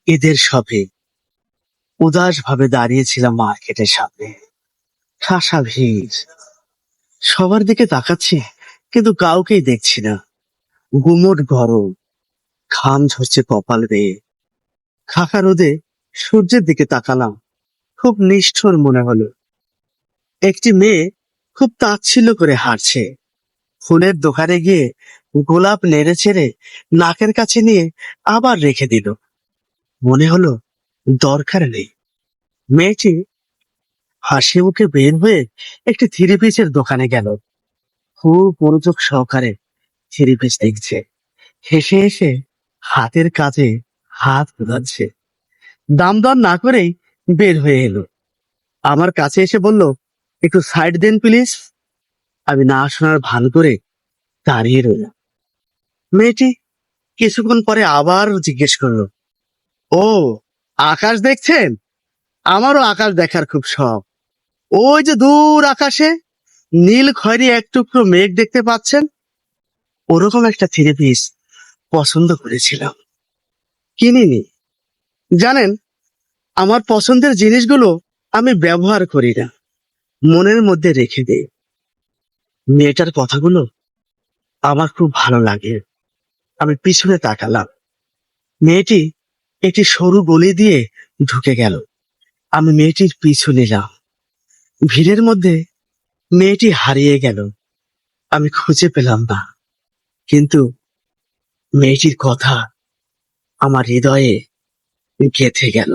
ঈদের শপে উদাস ভাবে দাঁড়িয়েছিলাম মার্কেটের সামনে। ঠাসা ভিড়, সবার দিকে তাকাচ্ছি কিন্তু কাউকেই দেখছি না। গুমোট গরম, ঘাম ঝরছে কপাল বেয়ে। খাকা রোদে সূর্যের দিকে তাকালাম, খুব নিষ্ঠুর মনে হলো। একটি মেয়ে খুব তাচ্ছিল্য করে হাঁটছে, ফুলের দোকানে গিয়ে গোলাপ নেড়ে ছেড়ে নাকের কাছে নিয়ে আবার রেখে দিল। মনে হলো দরকার নেই। মেয়েটি হাসি মুখে বের হয়ে একটি থ্রি পিসের দোকানে গেল। খুব মনোযোগ সহকারে থ্রি পিস দেখছে, হেসে হেসে হাতের কাজে হাত বোলাচ্ছে। দাম দর না করেই বের হয়ে এলো। আমার কাছে এসে বলল, একটু সাইড দেন প্লিজ। আমি না শোনার ভান করে দাঁড়িয়ে রইলাম। মেয়েটি কিছুক্ষণ পরে আবার জিজ্ঞেস করলো, ও, আকাশ দেখছেন? আমারও আকাশ দেখার খুব শখ। ওই যে দূর আকাশে নীল খয়েরি এক টুকরো মেঘ দেখতে পাচ্ছেন? ওরকম একটা থ্রি পিস পছন্দ করেছিলাম, কিনিনি। জানেন, আমার পছন্দের জিনিসগুলো আমি ব্যবহার করি না, মনের মধ্যে রেখে দেই। মেয়েটার কথাগুলো আমার খুব ভালো লাগে। আমি পিছনে তাকালাম। মেয়েটি একটি সরু গলি দিয়ে ঢুকে গেল। আমি মেয়েটির পিছু নিলাম। ভিড়ের মধ্যে মেয়েটি হারিয়ে গেল। আমি খুঁজে পেলাম না, কিন্তু মেয়েটির কথা আমার হৃদয়ে গেঁথে গেল।